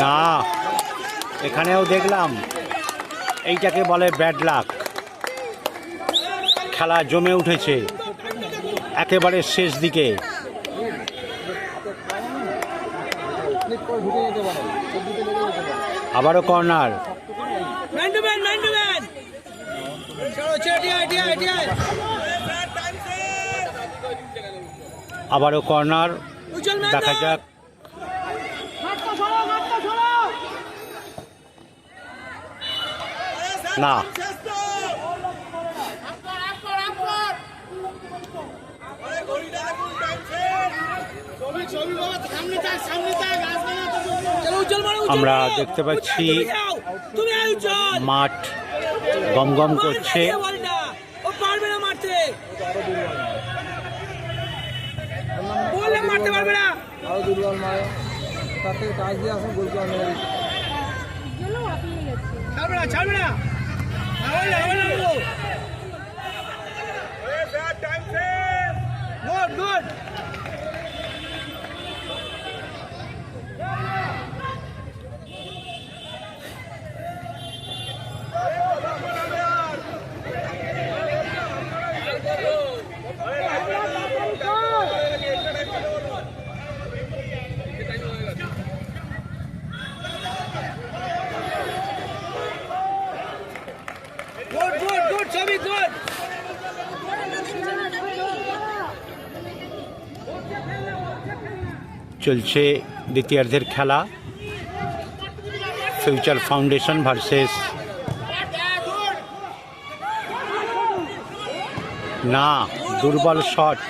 না, এখানেও দেখলাম, এইটাকে বলে ব্যাড লাক। খেলা জমে উঠেছে একেবারে শেষ দিকে। আবারও কর্নার, আবারও কর্নার, দেখা যাক। না, আমরা দেখতে পাচ্ছি মাঠ গমগম করছে। মারতে পারবে না, আরো দুর্বল মারে, তার থেকে কাজ দিয়ে আসুন গোল করে মেরে দিচ্ছে। ছাড়বে না, ছাড়বে না, গুড গুড। চলছে দ্বিতীয়ার্ধের খেলা, ফিউচার ফাউন্ডেশন ভার্সেস না, দুর্বল শট।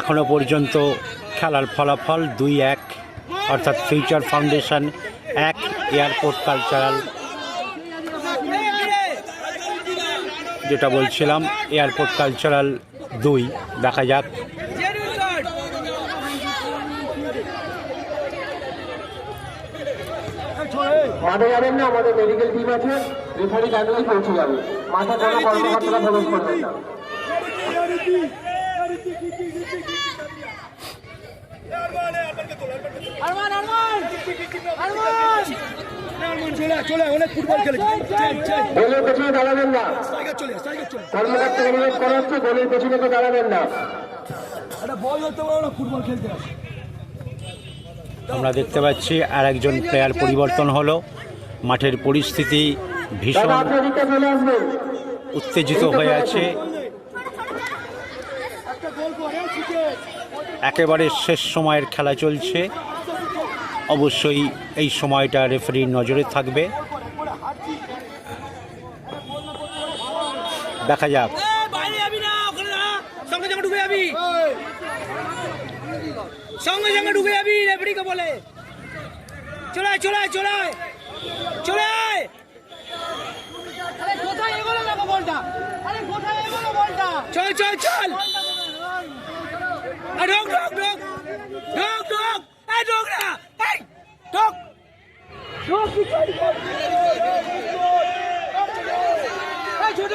এখনো পর্যন্ত খেলার ফলাফল 2-1, অর্থাৎ ফিউচার ফাউন্ডেশন 1, এয়ারপোর্ট কালচারাল, যেটা বলছিলাম এয়ারপোর্ট কালচারাল 2। দেখা যাক। মাঠে যাবেন না, আমাদের মেডিকেল টিম আছে, রেফারি ডাকলেই পৌঁছে যাবে। মাঠে কোনো কর্মকর্তারা প্রবেশ করবেন না। অনেক ফুটবল খেলে, গোলের পেছনে দাঁড়াবেন না, কর্মকর্তা অনুরোধ করা হচ্ছে গোলের পেছনে তো দাঁড়াবেন না। একটা বল হতে পারো না, ফুটবল খেলতে আসে। আমরা দেখতে পাচ্ছি আর একজন প্লেয়ার পরিবর্তন হলো। মাঠের পরিস্থিতি ভীষণ উত্তেজিত হয়ে আছে। একেবারে শেষ সময়ের খেলা চলছে, অবশ্যই এই সময়টা রেফারির নজরে থাকবে। দেখা যাক। সঙ্গে সঙ্গে ঢুকে যাবি, রেফারিকে বলে চলে চলে চলে চলে। কোথায় এগোলো দেখো বলটা, আরে কোথায় এগোলো বলটা, চল চল চল, ঢোক ঢোক ঢোক ঢোক ঢোক, এই ঢোক না, এই ঢোক ঢোক, এই ছোট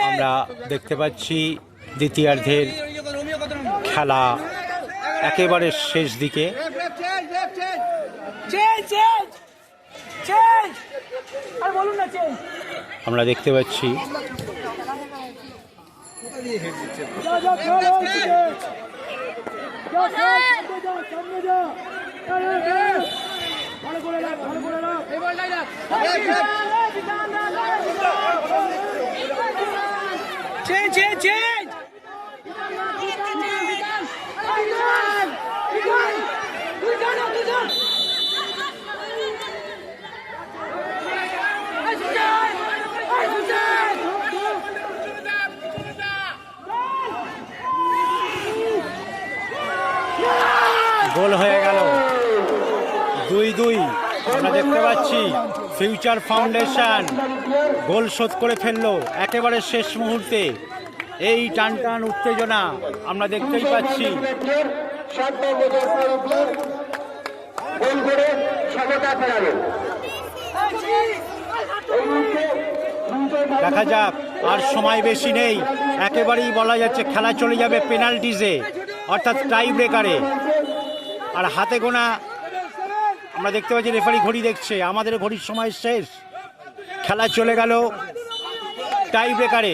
আমরা দেখতে পাচ্ছি দ্বিতীয়ার্ধের খেলা একেবারে শেষ দিকে। আমরা দেখতে পাচ্ছি গোল হয়ে গেল, 2-2। আমরা দেখতে পাচ্ছি ফিউচার ফাউন্ডেশন গোল শোধ করে ফেললো একেবারে শেষ মুহূর্তে। এই টান টান উত্তেজনা আমরা দেখতেই পাচ্ছি। দেখা যাক, আর সময় বেশি নেই, একেবারেই বলা যাচ্ছে খেলা চলে যাবে পেনাল্টিজে, অর্থাৎ টাই ব্রেকারে। আর হাতে গোনা আমরা দেখতে পাচ্ছি রেফারি ঘড়ি দেখছে, আমাদের ঘড়ির সময় শেষ, খেলা চলে গেল টাই ব্রেকারে।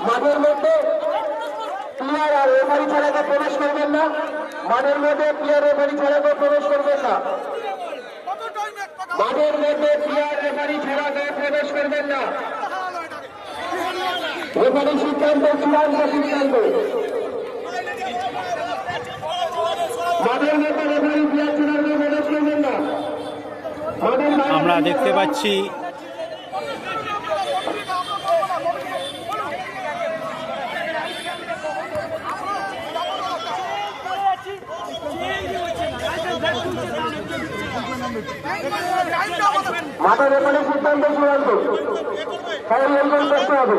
মাঠের মধ্যে প্লেয়ার আর রেফারি ছাড়া কেউ প্রবেশ করবেন না। মাঠের মধ্যে প্লেয়ার রেফারি ছাড়া কেউ প্রবেশ করবেন না। মাঠের মধ্যে প্লেয়ার রেফারি ছাড়া কেউ প্রবেশ করবেন না। রেফারি সিদ্ধান্ত চূড়ান্ত সিদ্ধান্ত। মাঠের মধ্যে রেফারি প্লেয়ার ছাড়া কেউ প্রবেশ করবেন না। আমরা দেখতে পাচ্ছি মাঠের রেফারি সিদ্ধান্ত চূড়ান্ত। খেলা নিয়ন্ত্রণ করতে হবে।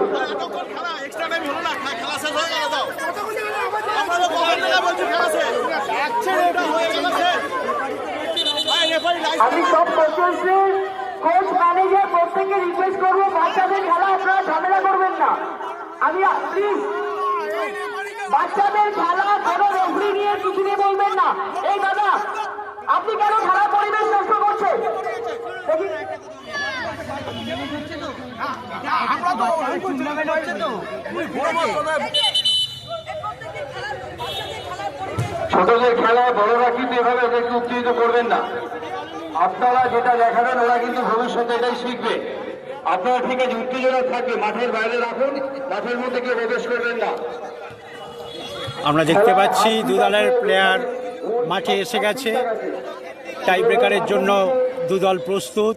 আমি সব কোচেসকে, কোচ ম্যানেজার প্রত্যেককে রিকোয়েস্ট করবো, বাচ্চাদের খেলা আপনারা ঝামেলা করবেন না। আমি প্লিজ বাচ্চাদের খেলা কোনো রেফারি নিয়ে কিছু নিয়ে বলবেন না। এই দাদা, আপনি কেন খেলা পরিবেশ নষ্ট করছেন? ছোটদের খেলায় বড়রা কিন্তু এভাবে ওদেরকে উত্তেজিত করবেন না। আপনারা যেটা দেখাবেন ওরা কিন্তু ভবিষ্যতে এটাই শিখবে। আপনারা ঠিক আছে, উত্তেজনা থাকবে, মাঠের বাইরে রাখুন, মাঠের মধ্যে কেউ প্রবেশ করবেন না। আমরা দেখতে পাচ্ছি দু দলের প্লেয়ার মাঠে এসে গেছে, টাই ব্রেকারের জন্য দু দল প্রস্তুত।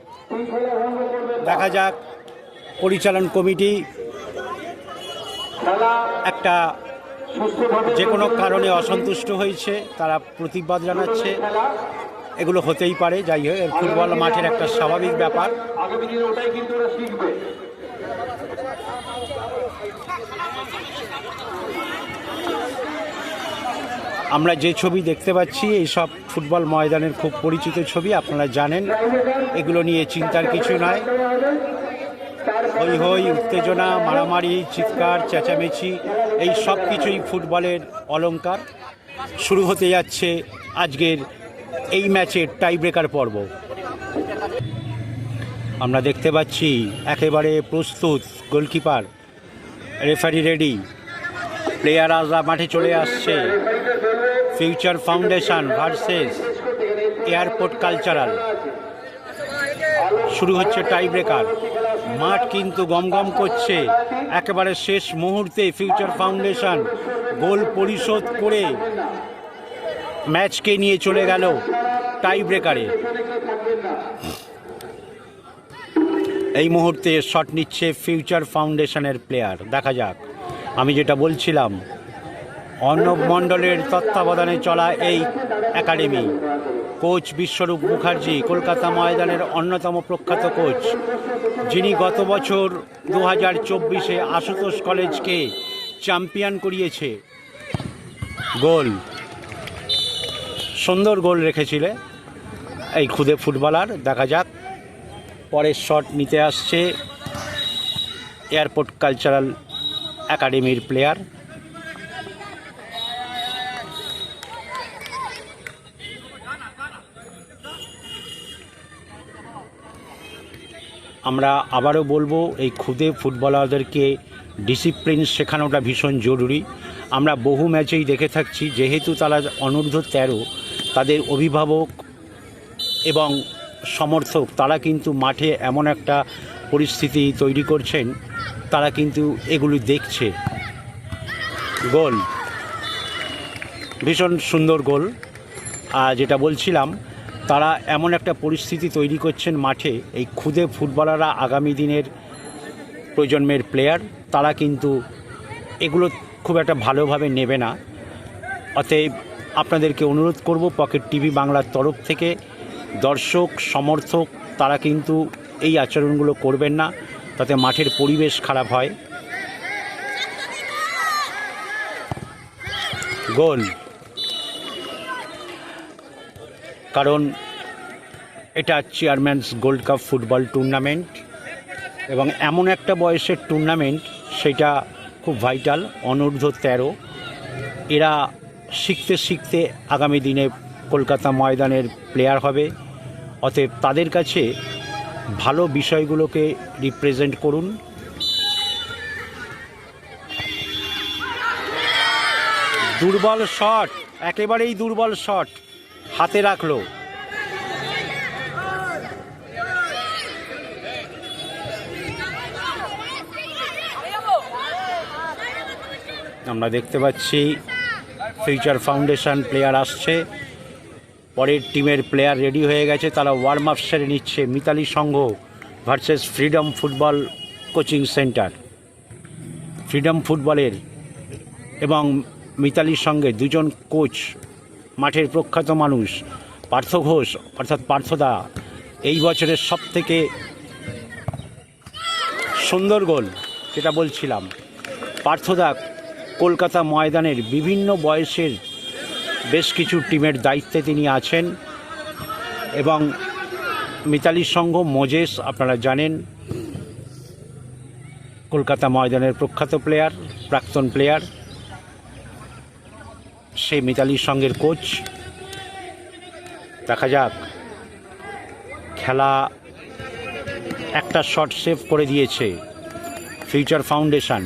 দেখা যাক, পরিচালন কমিটি একটা যে কোনো কারণে অসন্তুষ্ট হয়েছে, তারা প্রতিবাদ জানাচ্ছে। এগুলো হতেই পারে, যাই হোক, ফুটবল মাঠের একটা স্বাভাবিক ব্যাপার। আগামী দিনে ওটাই কিন্তু ওরা শিখবে। আমরা যে ছবি দেখতে পাচ্ছি এইসব ফুটবল ময়দানের খুব পরিচিত ছবি, আপনারা জানেন, এগুলো নিয়ে চিন্তার কিছু নয়। হই হই, উত্তেজনা, মারামারি, চিৎকার, চেঁচামেচি, এই সব কিছুই ফুটবলের অলংকার। শুরু হতে যাচ্ছে আজকের এই ম্যাচের টাই ব্রেকার পর্ব। আমরা দেখতে পাচ্ছি একেবারে প্রস্তুত গোলকিপার, রেফারি রেডি, প্লেয়াররা মাঠে চলে আসছে। Future foundation versus airport cultural, শুরু হচ্ছে টাই ব্রেকার। মাঠ কিন্তু গমগম করছে, একেবারে শেষ মুহূর্তে ফিউচার ফাউন্ডেশন গোল পরিশোধ করে ম্যাচকে নিয়ে চলে গেল টাই ব্রেকারে। এই মুহূর্তে শট নিচ্ছে ফিউচার ফাউন্ডেশনের প্লেয়ার। দেখা যাক, আমি যেটা বলছিলাম, অর্ণব মণ্ডলের তত্ত্বাবধানে চলা এই একাডেমি, কোচ বিশ্বরূপ মুখার্জি কলকাতা ময়দানের অন্যতম প্রখ্যাত কোচ, যিনি গত বছর 2024-এ আশুতোষ কলেজকে চ্যাম্পিয়ন করিয়েছে। গোল, সুন্দর গোল রেখেছিলে এই খুদে ফুটবলার। দেখা যাক, পরের শট নিতে আসছে এয়ারপোর্ট কালচারাল একাডেমির প্লেয়ার। আমরা আবারও বলবো, এই খুদে ফুটবলারদেরকে ডিসিপ্লিন শেখানোটা ভীষণ জরুরি। আমরা বহু ম্যাচেই দেখে থাকছি, যেহেতু তারা অনূর্ধ্ব 13, তাদের অভিভাবক এবং সমর্থক তারা কিন্তু মাঠে এমন একটা পরিস্থিতি তৈরি করছেন, তারা কিন্তু এগুলি দেখছে। গোল, ভীষণ সুন্দর গোল। আর যেটা বলছিলাম, তারা এমন একটা পরিস্থিতি তৈরি করছেন মাঠে, এই খুদে ফুটবলাররা আগামী দিনের প্রজন্মের প্লেয়ার, তারা কিন্তু এগুলো খুব একটা ভালোভাবে নেবে না। অতএব আপনাদেরকে অনুরোধ করব, পকেট টিভি বাংলার তরফ থেকে দর্শক সমর্থক তারা কিন্তু এই আচরণগুলো করবেন না, তাতে মাঠের পরিবেশ খারাপ হয়। গোল, কারণ এটা চেয়ারম্যানস গোল্ড কাপ ফুটবল টুর্নামেন্ট এবং এমন একটা বয়সের টুর্নামেন্ট, সেটা খুব ভাইটাল। অনূর্ধ্ব 13 এরা শিখতে শিখতে আগামী দিনে কলকাতা ময়দানের প্লেয়ার হবে। অতএব তাদের কাছে ভালো বিষয়গুলোকে রিপ্রেজেন্ট করুন। দুর্বল শট, একেবারেই দুর্বল শট, হাতে রাখলো। আমরা দেখতে পাচ্ছি ফিউচার ফাউন্ডেশন প্লেয়ার আসছে, পরের টিমের প্লেয়ার রেডি হয়ে গেছে, তারা ওয়ার্ম আপ সেরে নিচ্ছে। Mitali Sangha versus Freedom Football Coaching Centre. ফ্রিডম ফুটবলের এবং মিতালির সঙ্গে দুজন কোচ, মাঠের প্রখ্যাত মানুষ পার্থ ঘোষ অর্থাৎ পার্থদা, এই বছরের সবথেকে সুন্দর গোল যেটা বলছিলাম, পার্থদা কলকাতা ময়দানের বিভিন্ন বয়সের বেশ কিছু টিমের দায়িত্বে তিনি আছেন। এবং মিতালির সংঘ মোজেস আপনারা জানেন, কলকাতা ময়দানের প্রখ্যাত প্লেয়ার, প্রাক্তন প্লেয়ার, সে মিতালির সঙ্গের কোচ। দেখা যাক, খেলা একটা শট সেভ করে দিয়েছে ফিউচার ফাউন্ডেশন।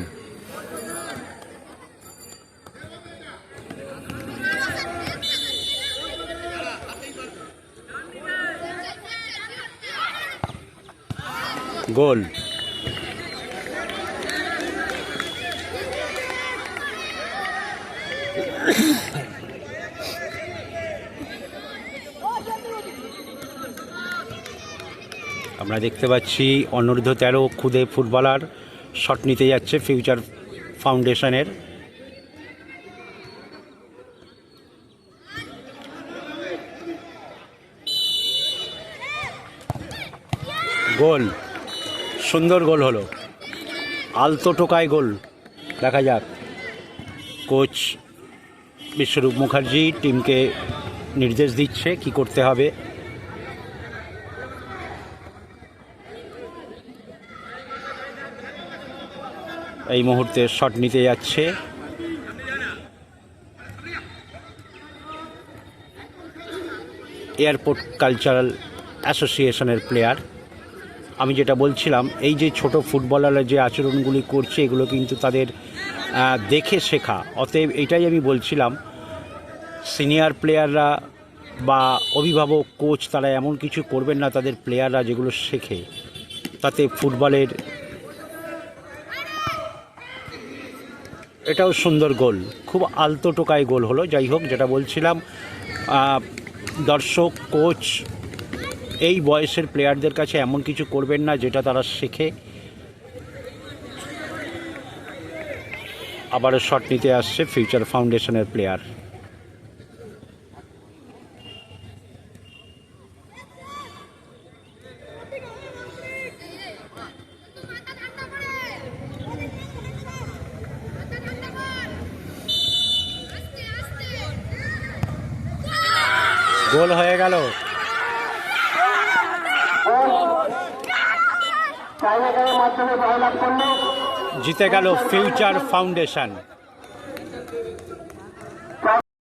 গোল, আমরা দেখতে পাচ্ছি অনূর্ধ্ব 13 খুদে ফুটবলার শট নিতে যাচ্ছে ফিউচার ফাউন্ডেশনের। গোল, সুন্দর গোল হলো, আলতো টোকায় গোল। দেখা যাক, কোচ বিশ্বরূপ মুখার্জি টিমকে নির্দেশ দিচ্ছে কি করতে হবে। এই মুহূর্তে শট নিতে যাচ্ছে এয়ারপোর্ট কালচারাল অ্যাসোসিয়েশনের প্লেয়ার। আমি যেটা বলছিলাম, এই যে ছোট ফুটবলাররা যে আচরণগুলি করছে, এগুলো কিন্তু তাদের দেখে শেখা। অতএব এটাই আমি বলছিলাম, সিনিয়র প্লেয়াররা বা অভিভাবক কোচ তারা এমন কিছু করবেন না তাদের প্লেয়াররা যেগুলো শেখে, তাতে ফুটবলের। এটাও সুন্দর গোল, খুব আলতো টোকায় গোল হলো। যাই হোক, যেটা বলছিলাম, দর্শক কোচ এই বয়সের প্লেয়ারদের কাছে এমন কিছু করবেন না যেটা তারা শেখে। আবারও শট নিতে আসছে ফিউচার ফাউন্ডেশনের প্লেয়ার। গোল হয়ে গেল, জিতে গেল ফিউচার ফাউন্ডেশন।